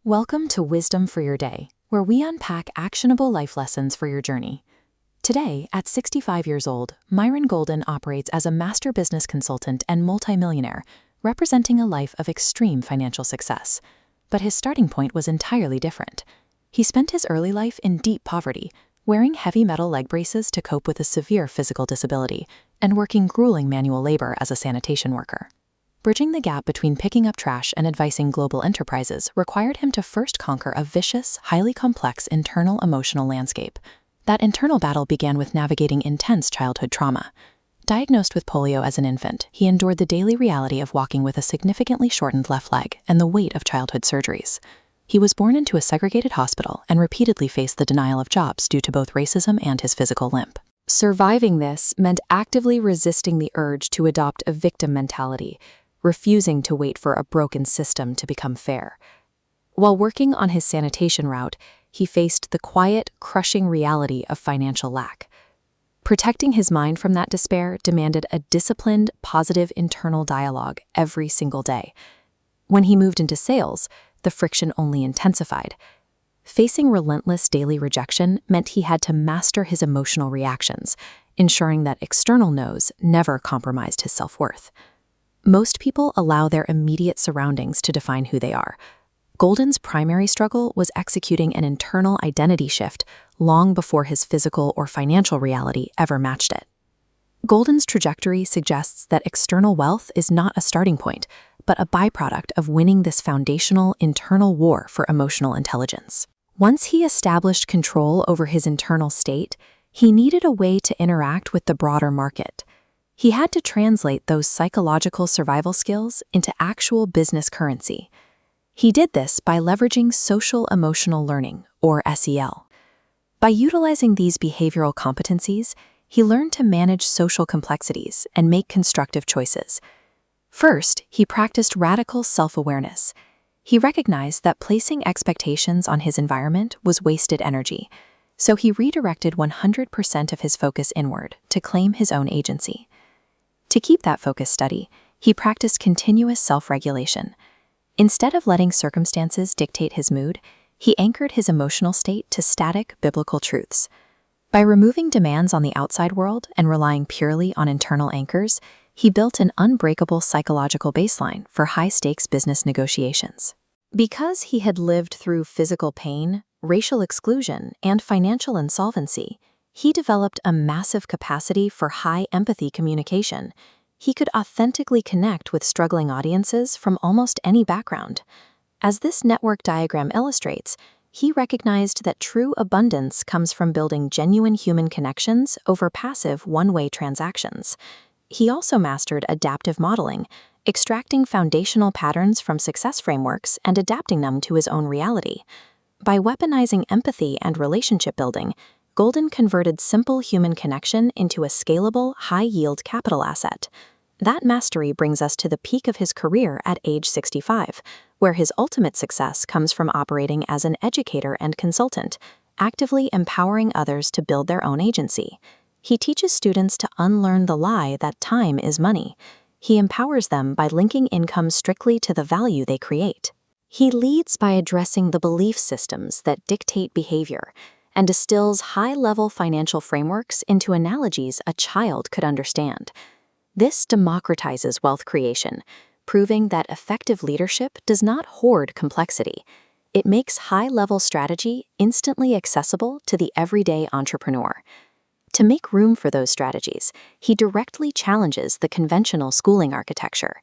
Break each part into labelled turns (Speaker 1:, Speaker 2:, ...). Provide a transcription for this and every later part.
Speaker 1: Welcome to Wisdom for Your Day, where we unpack actionable life lessons for your journey. Today, at 65 years old, Myron Golden operates as a master business consultant and multi-millionaire, representing a life of extreme financial success. But his starting point was entirely different. He spent his early life in deep poverty, wearing heavy metal leg braces to cope with a severe physical disability, and working grueling manual labor as a sanitation worker. Bridging the gap between picking up trash and advising global enterprises required him to first conquer a vicious, highly complex internal emotional landscape. That internal battle began with navigating intense childhood trauma. Diagnosed with polio as an infant, he endured the daily reality of walking with a significantly shortened left leg and the weight of childhood surgeries. He was born into a segregated hospital and repeatedly faced the denial of jobs due to both racism and his physical limp. Surviving this meant actively resisting the urge to adopt a victim mentality, refusing to wait for a broken system to become fair. While working on his sanitation route, he faced the quiet, crushing reality of financial lack. Protecting his mind from that despair demanded a disciplined, positive internal dialogue every single day. When he moved into sales, the friction only intensified. Facing relentless daily rejection meant he had to master his emotional reactions, ensuring that external no's never compromised his self-worth. Most people allow their immediate surroundings to define who they are. Golden's primary struggle was executing an internal identity shift long before his physical or financial reality ever matched it. Golden's trajectory suggests that external wealth is not a starting point, but a byproduct of winning this foundational internal war for emotional intelligence. Once he established control over his internal state, he needed a way to interact with the broader market. He had to translate those psychological survival skills into actual business currency. He did this by leveraging social emotional learning, or SEL. By utilizing these behavioral competencies, he learned to manage social complexities and make constructive choices. First, he practiced radical self-awareness. He recognized that placing expectations on his environment was wasted energy, so he redirected 100% of his focus inward to claim his own agency. To keep that focus steady, he practiced continuous self-regulation. Instead of letting circumstances dictate his mood, he anchored his emotional state to static biblical truths. By removing demands on the outside world and relying purely on internal anchors, he built an unbreakable psychological baseline for high-stakes business negotiations. Because he had lived through physical pain, racial exclusion, and financial insolvency, he developed a massive capacity for high empathy communication. He could authentically connect with struggling audiences from almost any background. As this network diagram illustrates, he recognized that true abundance comes from building genuine human connections over passive one-way transactions. He also mastered adaptive modeling, extracting foundational patterns from success frameworks and adapting them to his own reality. By weaponizing empathy and relationship building, Golden converted simple human connection into a scalable, high-yield capital asset. That mastery brings us to the peak of his career at age 65, where his ultimate success comes from operating as an educator and consultant, actively empowering others to build their own agency. He teaches students to unlearn the lie that time is money. He empowers them by linking income strictly to the value they create. He leads by addressing the belief systems that dictate behavior, and distills high-level financial frameworks into analogies a child could understand. This democratizes wealth creation, proving that effective leadership does not hoard complexity. It makes high-level strategy instantly accessible to the everyday entrepreneur. To make room for those strategies, he directly challenges the conventional schooling architecture.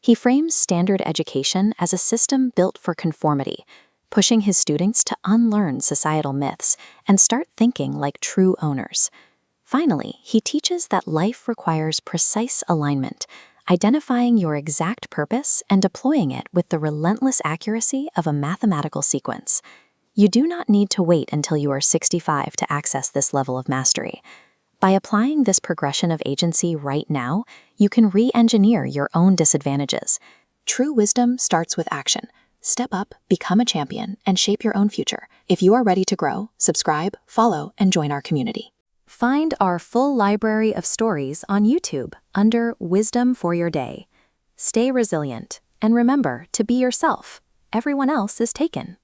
Speaker 1: He frames standard education as a system built for conformity, pushing his students to unlearn societal myths and start thinking like true owners. Finally, he teaches that life requires precise alignment, identifying your exact purpose and deploying it with the relentless accuracy of a mathematical sequence. You do not need to wait until you are 65 to access this level of mastery. By applying this progression of agency right now, you can re-engineer your own disadvantages. True wisdom starts with action. Step up, become a champion, and shape your own future. If you are ready to grow, subscribe, follow, and join our community. Find our full library of stories on YouTube under Wisdom for Your Day. Stay resilient, and remember to be yourself everyone else is taken.